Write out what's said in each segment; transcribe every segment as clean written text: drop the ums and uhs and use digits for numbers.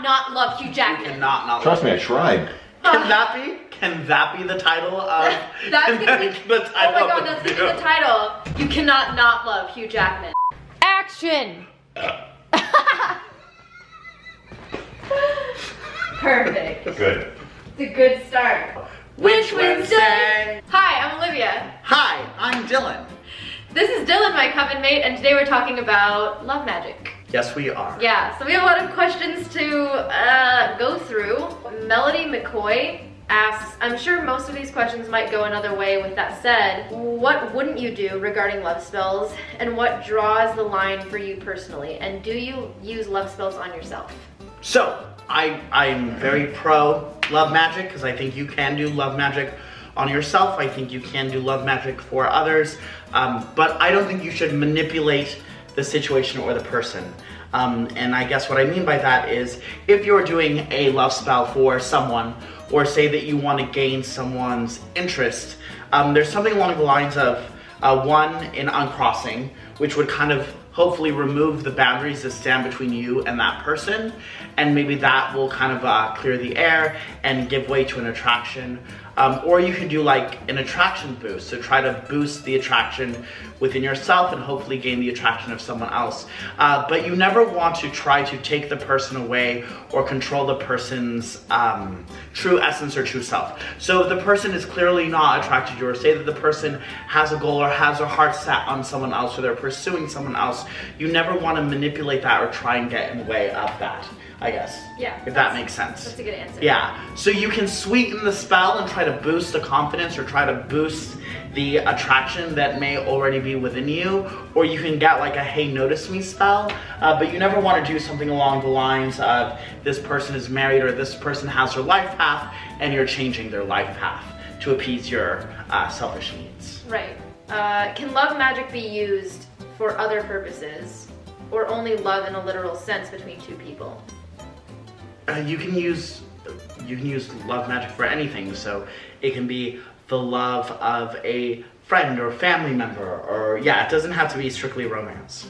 not love Hugh Jackman. You cannot not Trust love me, I tried. Can that be the title of That's gonna be the title? Oh my god, that's gonna be the title. You cannot not love Hugh Jackman. Action! Perfect. Good. It's a good start. Which Wednesday? Hi, I'm Olivia. Hi, I'm Dylan. This is Dylan, my coven mate, and today we're talking about love magic. Yes, we are. Yeah, so we have a lot of questions to go through. Melody McCoy asks, I'm sure most of these questions might go another way. With that said, what wouldn't you do regarding love spells, and what draws the line for you personally? And do you use love spells on yourself? So, I'm very pro love magic because I think you can do love magic on yourself. I think you can do love magic for others, but I don't think you should manipulate the situation or the person. And I guess what I mean by that is if you're doing a love spell for someone, or say that you want to gain someone's interest, there's something along the lines of one in Uncrossing, which would kind of hopefully remove the boundaries that stand between you and that person, and maybe that will kind of clear the air and give way to an attraction. Or you can do like an attraction boost, so try to boost the attraction within yourself and hopefully gain the attraction of someone else. But you never want to try to take the person away or control the person's true essence or true self. So if the person is clearly not attracted to you, or say that the person has a goal or has their heart set on someone else, or they're pursuing someone else, you never want to manipulate that or try and get in the way of that, I guess. Yeah. If that makes sense. That's a good answer. Yeah. So you can sweeten the spell and try to boost the confidence or try to boost the attraction that may already be within you, or you can get like a hey, notice me spell, but you never want to do something along the lines of this person is married or this person has their life path and you're changing their life path to appease your selfish needs. Right. Can love magic be used for other purposes, or only love in a literal sense between two people? You can use love magic for anything. So it can be the love of a friend or family member, or it doesn't have to be strictly romance.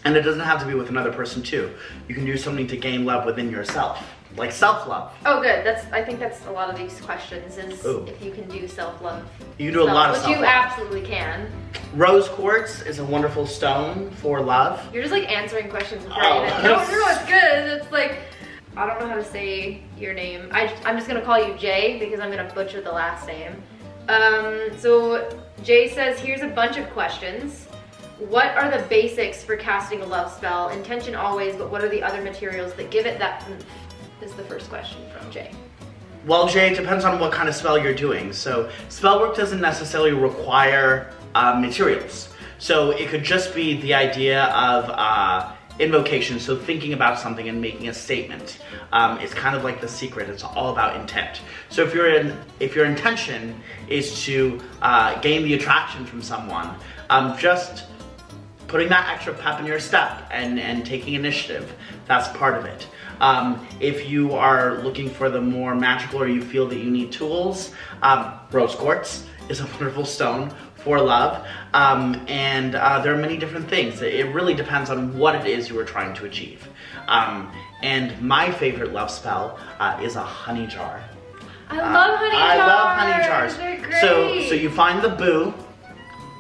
And it doesn't have to be with another person too. You can do something to gain love within yourself, like self-love. Oh good, I think that's a lot of these questions is Ooh. if you can do self-love. You can do a lot of which self-love. you absolutely can. Rose quartz is a wonderful stone for love. You're just like answering questions before Oh. you even no, it's good. It's like, I don't know how to say your name. I'm just gonna call you Jay because I'm gonna butcher the last name. So Jay says, here's a bunch of questions. What are the basics for casting a love spell? Intention always, but what are the other materials that give it that oomph? Is the first question from Jay. Well, Jay, it depends on what kind of spell you're doing. So spell work doesn't necessarily require materials. So it could just be the idea of invocation, so thinking about something and making a statement. It's kind of like The Secret. It's all about intent. So if your intention is to gain the attraction from someone, just putting that extra pep in your step and taking initiative, that's part of it. If you are looking for the more magical, or you feel that you need tools, rose quartz is a wonderful stone for love, and there are many different things. It really depends on what it is you are trying to achieve. And my favorite love spell is a honey jar. I love honey jars. I love honey jars. They're great. So you find the boo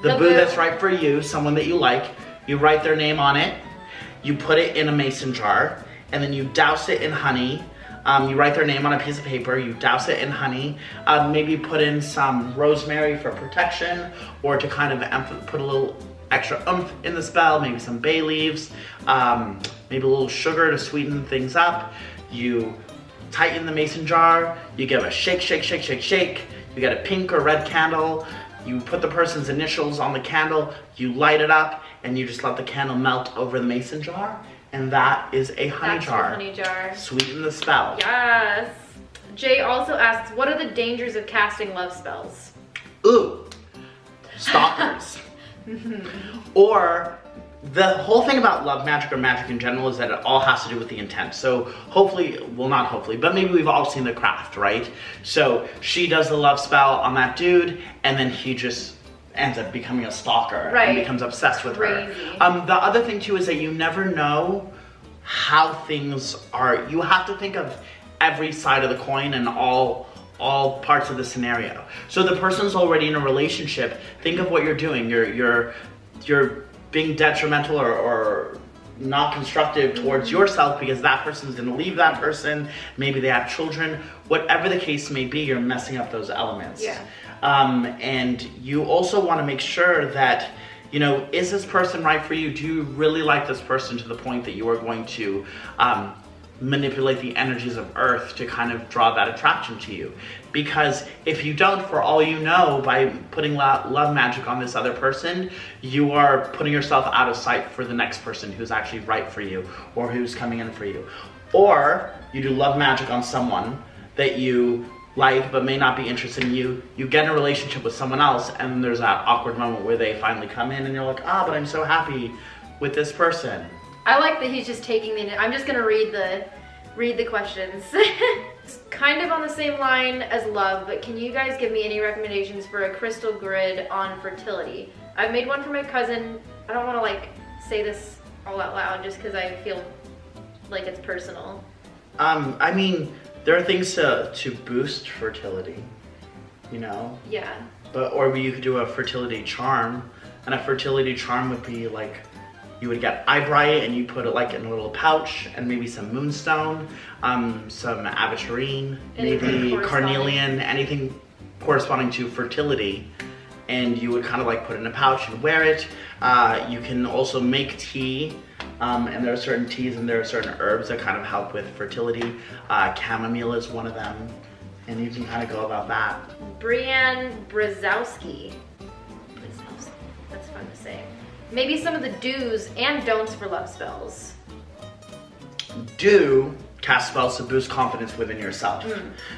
that's right for you, someone that you like. You write their name on it. You put it in a mason jar, and then you douse it in honey. You write their name on a piece of paper, you douse it in honey, maybe put in some rosemary for protection, or to kind of put a little extra oomph in the spell, maybe some bay leaves, maybe a little sugar to sweeten things up. You tighten the mason jar, you give a shake, shake, shake, shake, shake. You get a pink or red candle, you put the person's initials on the candle, you light it up, and you just let the candle melt over the mason jar. And that is a honey That's jar. your honey jar. Sweeten the spell. Yes. Jay also asks, what are the dangers of casting love spells? Ooh, stalkers. Or the whole thing about love magic or magic in general is that it all has to do with the intent. So hopefully, well not hopefully, but maybe we've all seen The Craft, right? So she does the love spell on that dude, and then he just ends up becoming a stalker and becomes obsessed with her. The other thing too is that you never know how things are. You have to think of every side of the coin and all parts of the scenario. So the person's already in a relationship. Think of what you're doing. You're being detrimental or not constructive towards yourself because that person's going to leave that person. Maybe they have children. Whatever the case may be, you're messing up those elements. Yeah. And you also want to make sure that, you know, is this person right for you? Do you really like this person to the point that you are going to manipulate the energies of Earth to kind of draw that attraction to you? Because if you don't, for all you know, by putting love magic on this other person, you are putting yourself out of sight for the next person who's actually right for you or who's coming in for you. Or you do love magic on someone that you like but may not be interested in you. You get in a relationship with someone else, and then there's that awkward moment where they finally come in and you're like, but I'm so happy with this person. I like that he's just taking the, I'm just gonna read the questions. It's kind of on the same line as love, but can you guys give me any recommendations for a crystal grid on fertility? I've made one for my cousin. I don't want to like say this all out loud just because I feel like it's personal. I mean, there are things to boost fertility, you know? Yeah. Or you could do a fertility charm, and a fertility charm would be like, you would get eyebright and you put it like in a little pouch, and maybe some moonstone, some aventurine, maybe carnelian, anything corresponding to fertility. And you would kind of like put it in a pouch and wear it. You can also make tea, and there are certain teas and there are certain herbs that kind of help with fertility. Chamomile is one of them, and you can kind of go about that. Brianne Brzezowski. That's fun to say. Maybe some of the do's and don'ts for love spells. Do cast spells to boost confidence within yourself.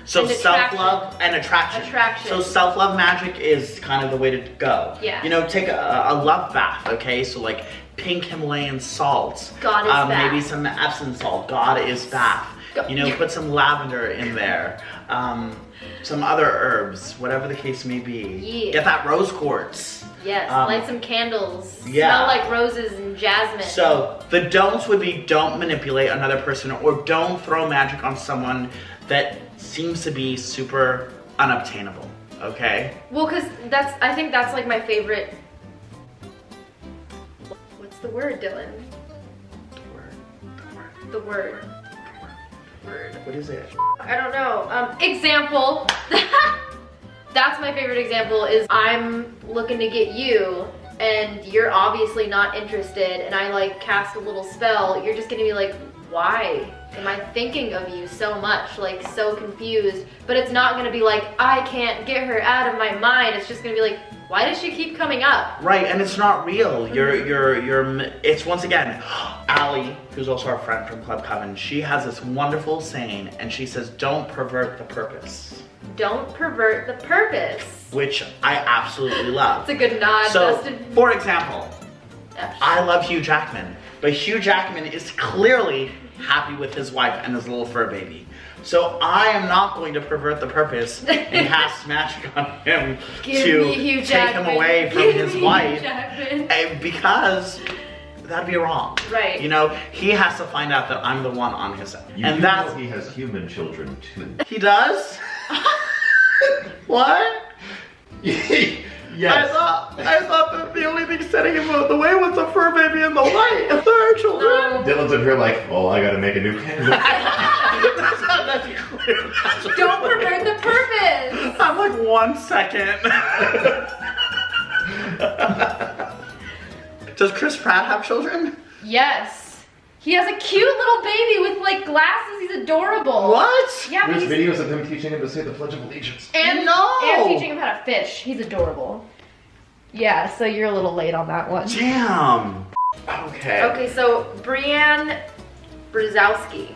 So And self-love and attraction. So self-love magic is kind of the way to go. Yeah. You know, take a love bath, okay? So like pink Himalayan salt. God is bath. Maybe some Epsom salt. God is bath. You know, put some lavender in there. Some other herbs, whatever the case may be. Yeah. Get that rose quartz. Yes, light some candles. Yeah. Smell like roses and jasmine. So the don'ts would be, don't manipulate another person, or don't throw magic on someone that seems to be super unobtainable, okay? Well, because I think that's like my favorite. What's the word, Dylan? The word. What is it? I don't know. Example. That's my favorite example is I'm looking to get you and you're obviously not interested, and I like cast a little spell. You're just gonna be like, why am I thinking of you so much? Like so confused. But it's not gonna be like, I can't get her out of my mind. It's just gonna be like, why does she keep coming up? Right, and it's not real. It's once again, Allie, who's also our friend from Club Coven, she has this wonderful saying, and she says, don't pervert the purpose. Don't pervert the purpose. Which I absolutely love. It's a good nod, So, Dustin. for example, I love Hugh Jackman, but Hugh Jackman is clearly happy with his wife and his little fur baby. So I am not going to pervert the purpose and cast magic on him to take him away from his wife, because that'd be wrong. Right. You know, he has to find out that I'm the one on his own. You and do that's know he has human children too. He does? What? Yes. I thought that the only thing setting him the way was the fur baby and the light. If there are children. Dylan's in here like, oh, I gotta make a new candle. That's clear. Don't pervert the purpose. I'm like, 1 second. Does Chris Pratt have children? Yes. He has a cute little baby with like glasses. He's adorable. What? Yeah, but There's videos of him teaching him to say the Pledge of Allegiance. and teaching him how to fish. He's adorable. Yeah, so you're a little late on that one. Damn. Okay. Okay, so Brianne Brzezowski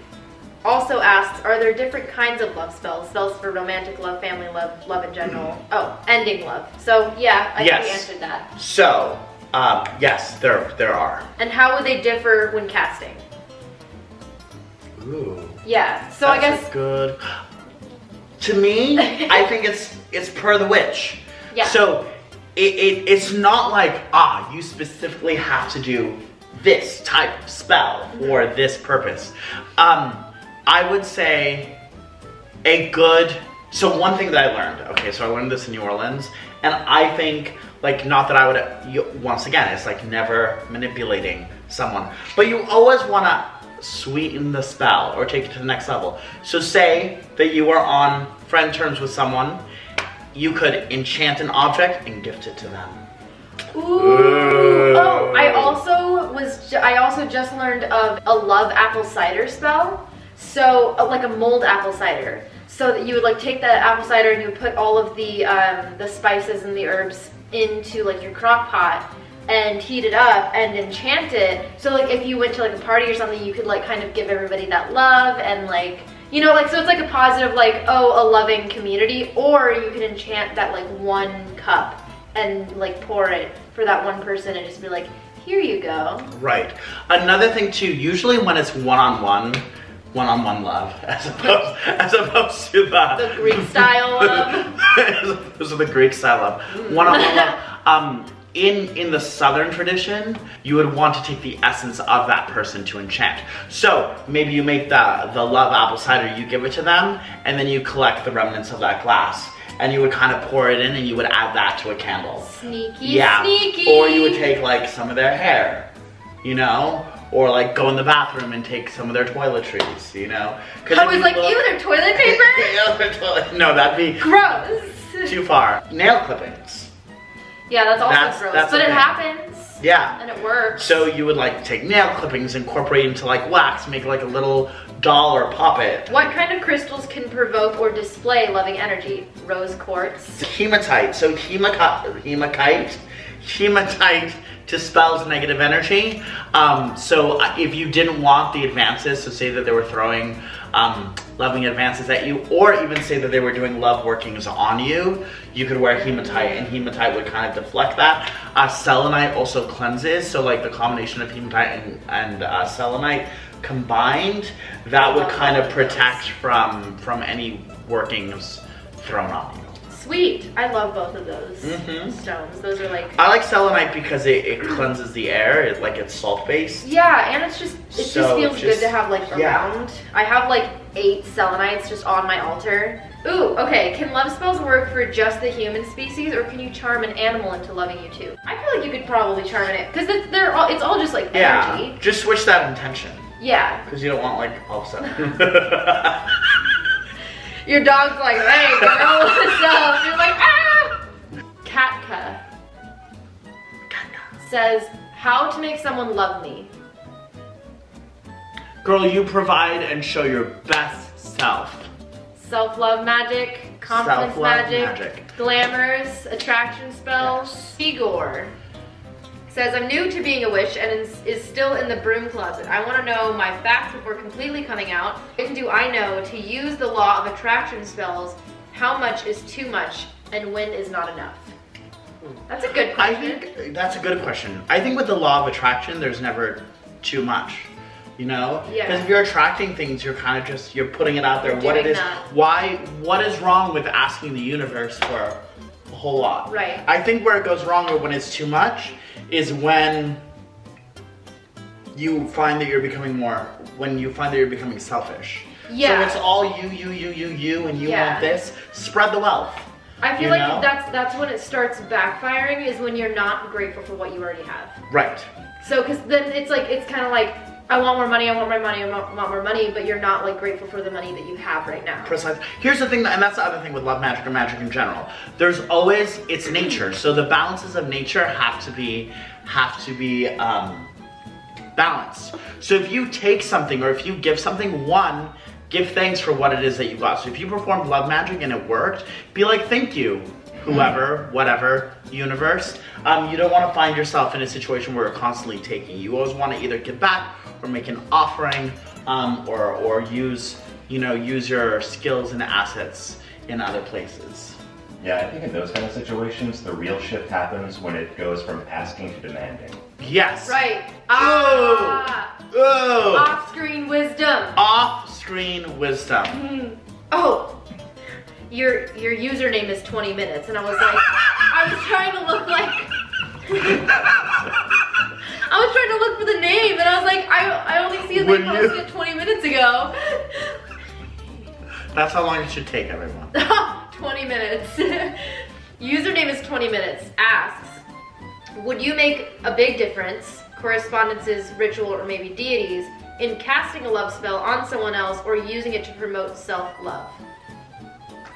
also asks, are there different kinds of love spells? Spells for romantic love, family love, love in general. Oh, ending love. So yeah, I think we answered that. So, yes, there are. And how would they differ when casting? Ooh. Yeah, so That's I guess good. To me, I think it's per the witch. Yeah. So it's not like you specifically have to do this type of spell for this purpose. I would say so one thing that I learned, okay, so I learned this in New Orleans, and I think, like, not that I would, once again, it's like never manipulating someone, but you always want to sweeten the spell or take it to the next level. So say that you are on friend terms with someone, you could enchant an object and gift it to them. Ooh. Oh, I also just learned of a love apple cider spell. So like a mulled apple cider. So that you would like take that apple cider and you would put all of the spices and the herbs into like your crock pot and heat it up and enchant it. So like if you went to like a party or something, you could like kind of give everybody that love and like, you know, like, so it's like a positive, like, oh, a loving community, or you could enchant that like one cup and like pour it for that one person and just be like, here you go. Right. Another thing too, usually when it's one-on-one love, as opposed to the Greek style love. As opposed to the Greek style love. One-on-one love. In the Southern tradition, you would want to take the essence of that person to enchant. So maybe you make the love apple cider, you give it to them, and then you collect the remnants of that glass. And you would kind of pour it in and you would add that to a candle. Sneaky. Or you would take like some of their hair, you know? Or like go in the bathroom and take some of their toiletries, you know? I was like, ew, their toilet paper? No, that'd be gross. Too far. Nail clippings. Yeah, that's also gross, but it happens. Yeah. And it works. So you would like take nail clippings, incorporate into like wax, make like a little doll or puppet. What kind of crystals can provoke or display loving energy? Rose quartz. Hematite. So hematite dispels negative energy. So if you didn't want the advances, so say that they were throwing loving advances at you, or even say that they were doing love workings on you, you could wear hematite, and hematite would kind of deflect that. Selenite also cleanses, so like the combination of hematite and selenite combined, that would kind of protect from any workings thrown on you. Sweet. I love both of those stones. Those are like... I like selenite because it cleanses the air. It's salt-based. Yeah, and it just feels good to have like around. I have like 8 selenites just on my altar. Ooh, okay. Can love spells work for just the human species, or can you charm an animal into loving you too? I feel like you could probably charm it, because it's all just like energy. Yeah, just switch that intention. Yeah. Because you don't want like all of a sudden. Your dog's like, hey girl, what's up? You're like, ah! Katka says, how to make someone love me. Girl, you provide and show your best self. Self-love magic, confidence magic, glamours, attraction spells. Yes. Igor says, I'm new to being a witch and is still in the broom closet. I want to know my facts before completely coming out. When do I know to use the law of attraction spells? How much is too much and when is not enough? That's a good question. I think that's a good question. I think with the law of attraction, there's never too much. You know? Yeah. Because if you're attracting things, you're kind of just, you're putting it out there. You're What it doing is, that. what is wrong with asking the universe for a whole lot? Right. I think where it goes wrong, or when it's too much, is when you find that you're becoming selfish. Yeah. So it's all you, and you want this. Spread the wealth. I feel like that's when it starts backfiring, is when you're not grateful for what you already have. Right. So, because then it's kind of like, I want more money, I want more money, but you're not like grateful for the money that you have right now. Precise. Here's the thing, and that's the other thing with love magic or magic in general. There's always, it's nature. So the balances of nature have to be balanced. So if you take something, or if you give something, one, give thanks for what it is that you got. So if you performed love magic and it worked, be like, thank you, whoever, whatever, universe. You don't want to find yourself in a situation where you're constantly taking. You always want to either give back or make an offering, or use your skills and assets in other places. Yeah, I think in those kind of situations, the real shift happens when it goes from asking to demanding. Yes. Right. Oh. Off-screen wisdom. Off-screen wisdom. Oh, your username is 20 minutes, and I was like, I was trying to look like, I was trying to look for the name, and I was like, I only see they posted it 20 minutes ago. That's how long it should take, everyone. 20 minutes. Username is 20 minutes. Asks, would you make a big difference, correspondences, ritual, or maybe deities, in casting a love spell on someone else or using it to promote self-love?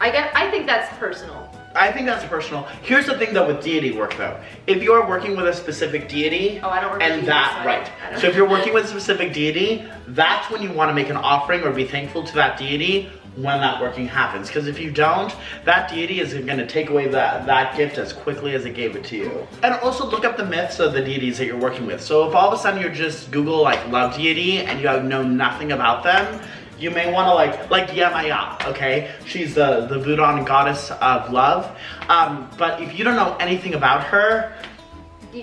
I think that's personal. I think that's personal. Here's the thing though with deity work though. If you're working with a specific deity, I don't work with and deities, that, so right. So if you're working with a specific deity, that's when you want to make an offering or be thankful to that deity when that working happens. Because if you don't, that deity is going to take away that gift as quickly as it gave it to you. And also look up the myths of the deities that you're working with. So if all of a sudden you're just Google like love deity and you know nothing about them, you may want to like Yemaya, okay? She's the Voodoo goddess of love. But if you don't know anything about her,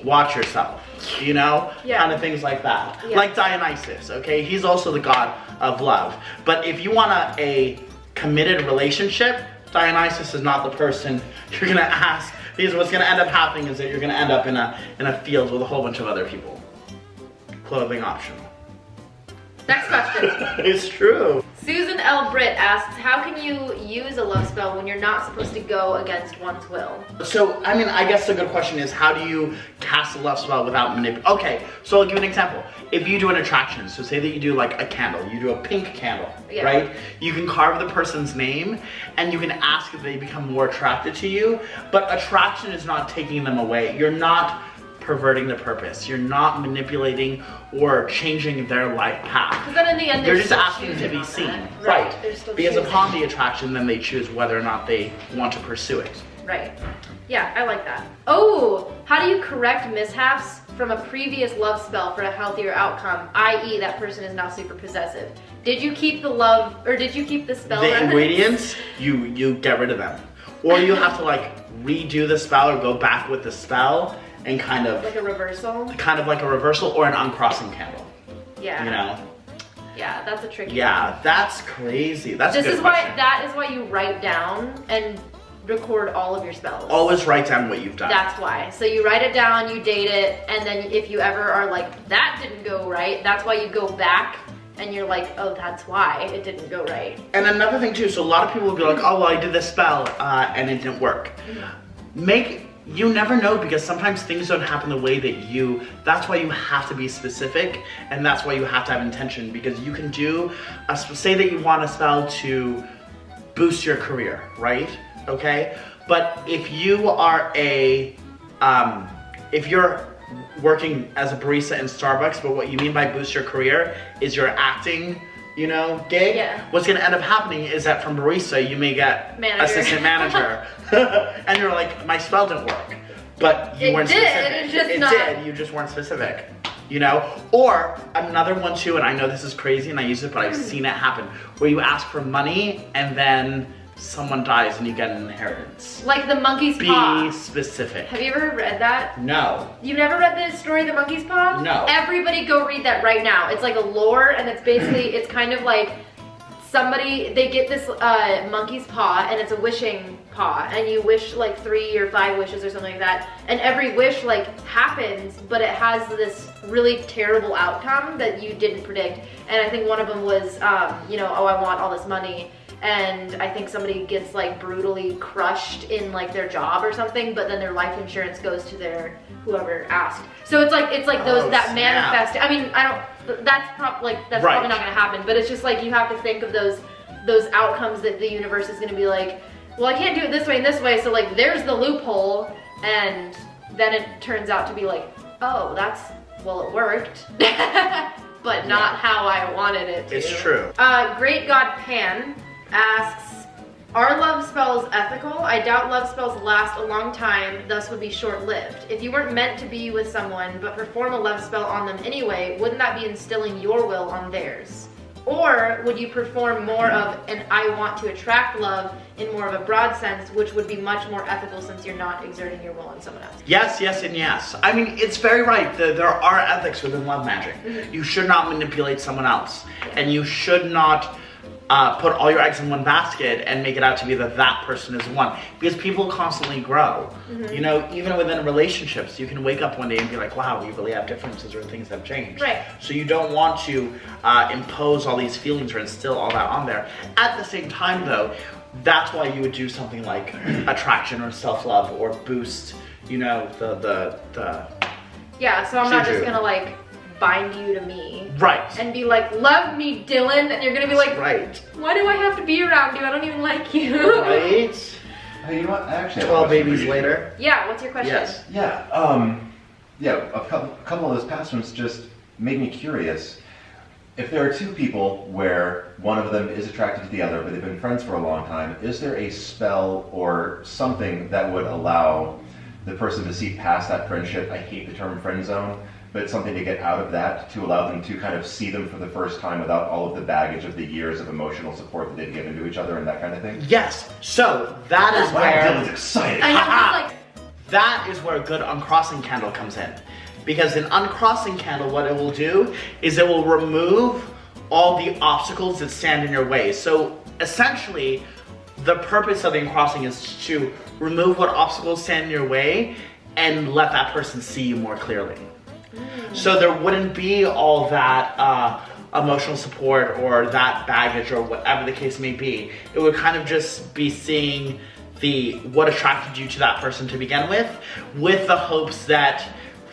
watch yourself, you know? Yeah. Kind of things like that. Yeah. Like Dionysus, okay? He's also the god of love. But if you want a committed relationship, Dionysus is not the person you're gonna ask. Because what's gonna end up happening is that you're gonna end up in a field with a whole bunch of other people. Clothing optional. Next question. It's true. Susan L. Britt asks, how can you use a love spell when you're not supposed to go against one's will? So, I mean, I guess the good question is, how do you cast a love spell without manipulating? Okay, so I'll give you an example. If you do an attraction, so say that you do like a candle, you do a pink candle, Yeah. right? You can carve the person's name and you can ask if they become more attracted to you, but attraction is not taking them away. You're not perverting the purpose. You're not manipulating or changing their life path. Because then in the end, You're they're just still asking to choosing be on seen. that. Right. They're still Because choosing. upon the attraction, then they choose whether or not they want to pursue it. Right. Yeah, I like that. Oh, how do you correct mishaps from a previous love spell for a healthier outcome, i.e. that person is now super possessive? Did you keep the love, or did you keep the spell The remnants? ingredients, you get rid of them. Or you have to like redo the spell or go back with the spell and kind of Like a reversal? like a reversal or an uncrossing candle. Yeah. You know? Yeah, that's a tricky Yeah, one. that's crazy. That's a This good is why, question. that is why you write down and record all of your spells. Always write down what you've done. That's why. So you write it down, you date it, and then if you ever are like, that didn't go right, that's why you go back and you're like, oh, that's why it didn't go right. And another thing too, so a lot of people will be like, oh, well, I did this spell and it didn't work. You never know, because sometimes things don't happen the way that that's why you have to be specific, and that's why you have to have intention, because you can do, say that you want a spell to boost your career, right? Okay? But if you are if you're working as a barista in Starbucks, but what you mean by boost your career is your acting, gig. Yeah. What's gonna end up happening is that from barista, you may get Manager. assistant manager. And you're like, my spell didn't work. But you It weren't did, specific. it's just it not- did, you just weren't specific. Or another one too, and I know this is crazy and I use it, but I've seen it happen, where you ask for money and then someone dies and you get an inheritance. Like the monkey's Be paw. specific. Have you ever read that? No. You've never read the story of the monkey's paw? No. Everybody go read that right now. It's like a lore, and it's basically, it's kind of like they get this monkey's paw, and it's a wishing paw, and you wish like 3 or 5 wishes or something like that, and every wish like happens, but it has this really terrible outcome that you didn't predict. And I think one of them was, oh, I want all this money. And I think somebody gets like brutally crushed in like their job or something, but then their life insurance goes to their whoever asked. So it's like those Oh, that snap. manifest. I mean, that's probably Right. not gonna happen. But it's just like you have to think of those outcomes that the universe is gonna be like, well, I can't do it this way and this way, so like there's the loophole, and then it turns out to be like, oh, it worked, but not how I wanted it to. It's true. Great God Pan asks, are love spells ethical? I doubt love spells last a long time, thus would be short-lived. If you weren't meant to be with someone, but perform a love spell on them anyway, wouldn't that be instilling your will on theirs? Or would you perform more of an I want to attract love in more of a broad sense, which would be much more ethical since you're not exerting your will on someone else? Yes, yes, and yes. I mean, it's very right. There are ethics within love magic. Mm-hmm. You should not manipulate someone else. And you should not put all your eggs in one basket and make it out to be that person is the one. Because people constantly grow. You know, even within relationships, you can wake up one day and be like, wow, we really have differences or things have changed. Right. So you don't want to impose all these feelings or instill all that on there. At the same time though, that's why you would do something like attraction or self-love or boost, you know, the Yeah, so I'm not just Juju. gonna like bind you to me. Right. And be like, love me, Dylan, and you're gonna be like, Right. why do I have to be around you? I don't even like you. Right? Hey, you know what? I actually have a 12 question for babies you. later. Yeah, what's your question? Yes. Yeah, a couple of those past ones just made me curious. If there are two people where one of them is attracted to the other, but they've been friends for a long time, is there a spell or something that would allow the person to see past that friendship? I hate the term friend zone, but it's something to get out of that, to allow them to kind of see them for the first time without all of the baggage of the years of emotional support that they've given to each other and that kind of thing? Yes. So that is Wow, where Dylan's excited. I know, it's like, that is where a good uncrossing candle comes in. Because in uncrossing candle, what it will do is it will remove all the obstacles that stand in your way. So essentially, the purpose of the uncrossing is to remove what obstacles stand in your way and let that person see you more clearly. So there wouldn't be all that emotional support or that baggage or whatever the case may be. It would kind of just be seeing what attracted you to that person to begin with the hopes that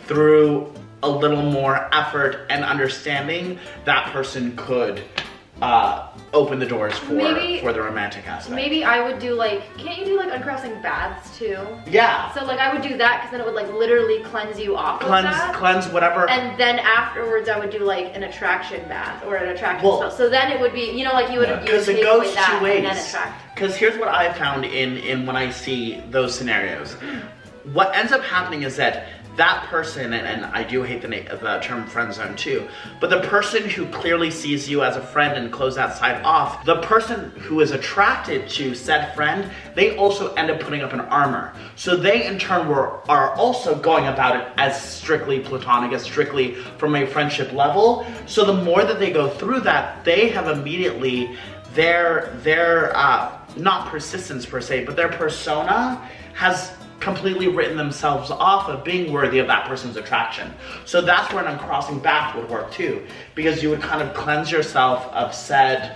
through a little more effort and understanding, that person could open the doors for the romantic aspect. maybe I would do like, can't you do like uncrossing baths too? Yeah. So like I would do that because then it would like literally cleanse you off of that. Cleanse whatever. And then afterwards I would do like an attraction bath or an attraction Well, spell. So then it would be, you know, like you would, you would Because take it goes away that two ways. and then attract. Because here's what I found in when I see those scenarios. What ends up happening is that person, and I do hate the term friend zone too, but the person who clearly sees you as a friend and close that side off, the person who is attracted to said friend, they also end up putting up an armor. So they in turn are also going about it as strictly platonic, as strictly from a friendship level. So the more that they go through that, they have immediately their not persistence per se, but their persona has completely written themselves off of being worthy of that person's attraction. So that's where an uncrossing bath would work too, because you would kind of cleanse yourself of said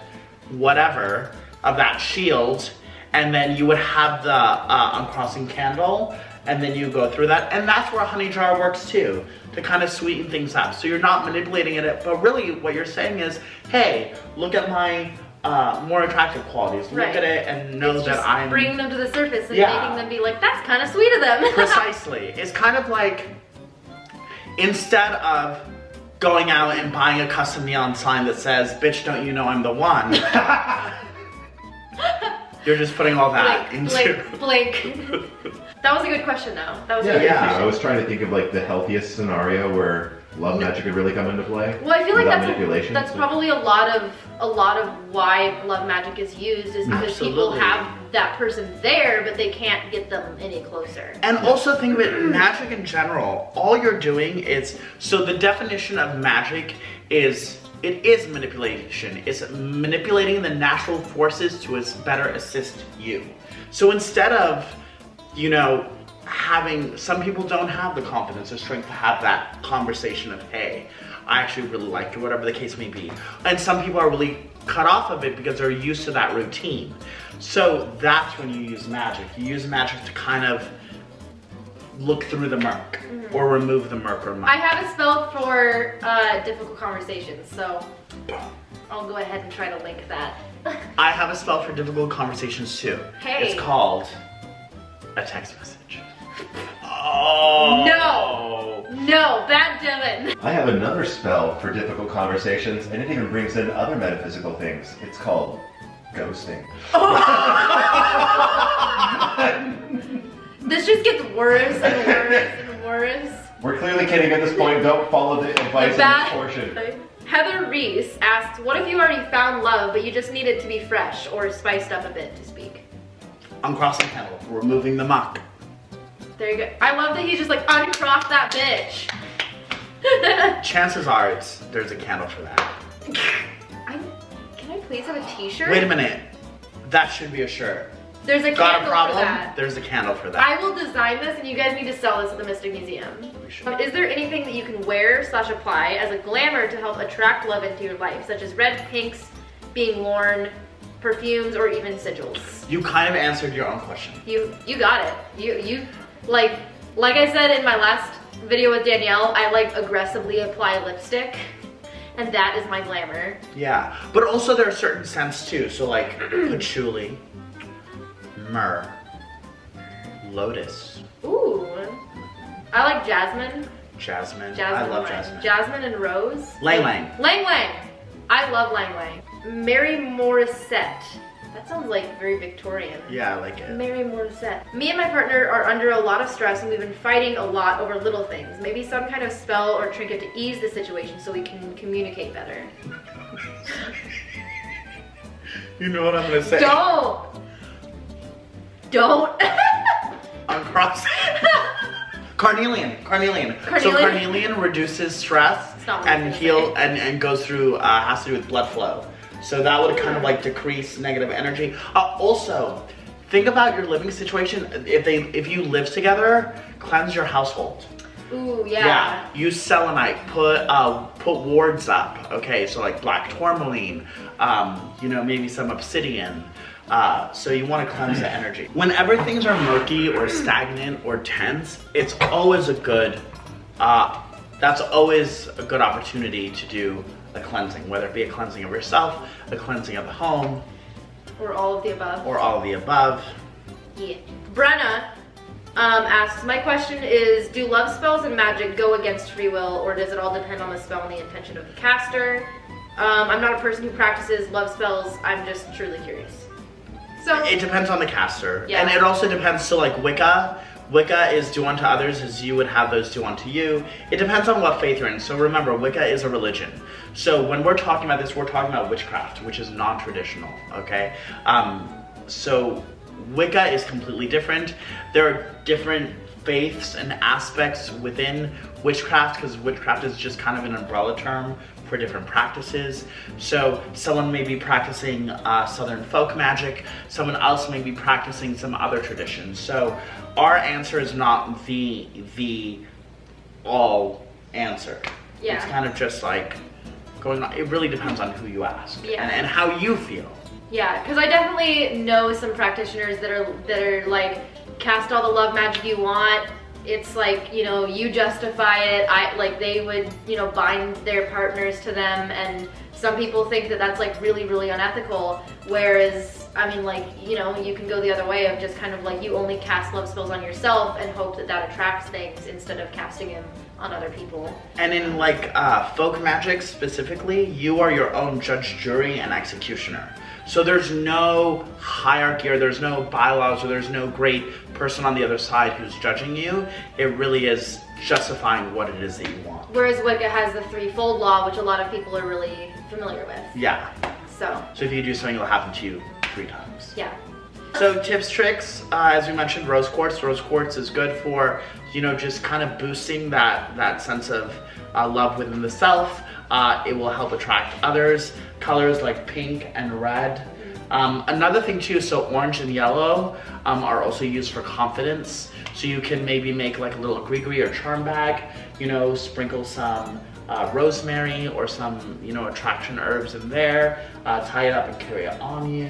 whatever, of that shield, and then you would have the uncrossing candle, and then you go through that, and that's where a honey jar works too, to kind of sweeten things up. So you're not manipulating it, but really what you're saying is, hey, look at my more attractive qualities. Look Right. at it and know It's that just I'm bringing them to the surface and Yeah. making them be like, that's kind of sweet of them. Precisely. It's kind of like, instead of going out and buying a custom neon sign that says, bitch, don't you know I'm the one, you're just putting all that into... Blake. That was a good question though. That was a Yeah, good Yeah. question. I was trying to think of like the healthiest scenario where love magic could really come into play. Well, I feel like without manipulation. that's probably a lot of why love magic is used is because people Absolutely. have that person there, but they can't get them any closer. And also think of it, magic in general, all you're doing is, so the definition of magic is, it is manipulation. It's manipulating the natural forces to better assist you. So instead of, you know, some people don't have the confidence or strength to have that conversation of, hey, I actually really like you, whatever the case may be. And some people are really cut off of it because they're used to that routine. So that's when you use magic. You use magic to kind of look through the murk or remove the murk or muck. I have a spell for difficult conversations, so I'll go ahead and try to link that. I have a spell for difficult conversations too. Hey. It's called a text message. Oh. No, bad Dylan. I have another spell for difficult conversations, and it even brings in other metaphysical things. It's called ghosting. This just gets worse and worse and worse. We're clearly kidding at this point. Don't follow the advice in this portion. Heather Reese asks, what if you already found love, but you just need it to be fresh or spiced up a bit to speak? Uncrossing Candle, removing the muck. There you go. I love that he's just like, uncross that bitch. Chances are there's a candle for that. Can I please have a t-shirt? Wait a minute. That should be a shirt. There's a Got candle a problem? for that. There's a candle for that. I will design this and you guys need to sell this at the Mystic Museum. Is there anything that you can wear / apply as a glamour to help attract love into your life, such as red pinks being worn, perfumes, or even sigils? You kind of answered your own question. You got it. You like I said in my last video with Danielle, I like aggressively apply lipstick, and that is my glamour. Yeah, but also there are certain scents too. So like patchouli, myrrh, lotus. Ooh. I like jasmine. Jasmine. Jasmine. I love wine. jasmine. Jasmine and rose. Lang Lang. Lang Lang. I love Lang Lang. Mary Morissette. That sounds like very Victorian. Yeah, I like it. Mary Morissette. Me and my partner are under a lot of stress and we've been fighting a lot over little things. Maybe some kind of spell or trinket to ease the situation so we can communicate better. You know what I'm gonna say? Don't. Uncrossing. Carnelian. So carnelian reduces stress It's not what I and was gonna say. and goes through has to do with blood flow. So that would kind of like decrease negative energy. Also, think about your living situation. If you live together, cleanse your household. Ooh, yeah. Use selenite. Put wards up. Okay, so like black tourmaline. Maybe some obsidian. So you want to cleanse the energy. Whenever things are murky or stagnant or tense, it's always that's always a good opportunity to do a cleansing, whether it be a cleansing of yourself, a cleansing of the home, Or all of the above. or all of the above. Yeah. Brenna asks, my question is, do love spells and magic go against free will, or does it all depend on the spell and the intention of the caster? I'm not a person who practices love spells. I'm just truly curious. So It depends on the caster. Yeah. And it also depends, so like Wicca is do unto others as you would have those do unto you. It depends on what faith you're in. So remember, Wicca is a religion. So when we're talking about this, we're talking about witchcraft, which is non-traditional, okay? So Wicca is completely different. There are different faiths and aspects within witchcraft, because witchcraft is just kind of an umbrella term for different practices. So someone may be practicing Southern folk magic, someone else may be practicing some other traditions. So our answer is not the all answer. Yeah. It's kind of just like going on. It really depends on who you ask, Yeah. and how you feel. yeah, because I definitely know some practitioners that are like, cast all the love magic you want. It's like, you justify it. They would, bind their partners to them, and some people think that that's like really, really unethical. Whereas, you can go the other way of just kind of like, you only cast love spells on yourself and hope that attracts things instead of casting them on other people. And in folk magic specifically, you are your own judge, jury, and executioner. So there's no hierarchy, or there's no bylaws, or there's no great person on the other side who's judging you. It really is justifying what it is that you want. Whereas Wicca has the threefold law, which a lot of people are really familiar with. Yeah. So if you do something, it'll happen to you 3 times. yeah. So tips, tricks, as we mentioned, rose quartz. Rose quartz is good for, just kind of boosting that sense of love within the self. It will help attract others. Colors like pink and red. Another thing too, so orange and yellow are also used for confidence. So you can maybe make like a little gree-gree or charm bag, sprinkle some rosemary or some, attraction herbs in there, tie it up and carry it on you.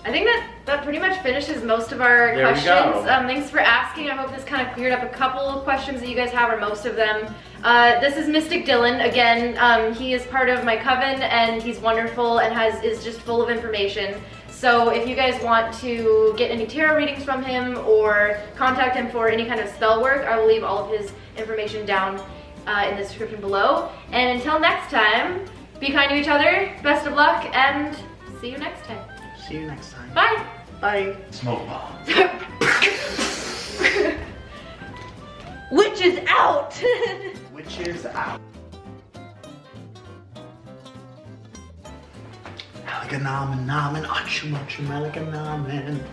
I think that pretty much finishes most of our There we questions. go. Thanks for asking. I hope this kind of cleared up a couple of questions that you guys have, or most of them. This is Mystic Dylan. Again, he is part of my coven, and he's wonderful and is just full of information. So if you guys want to get any tarot readings from him or contact him for any kind of spell work, I will leave all of his information down in the description below. And until next time, be kind to each other, best of luck, and see you next time. See you next time. Bye! Bye. Smoke bomb. Witch is out! Witches out. Alaganamen, namen, achum, achum, alaganamen.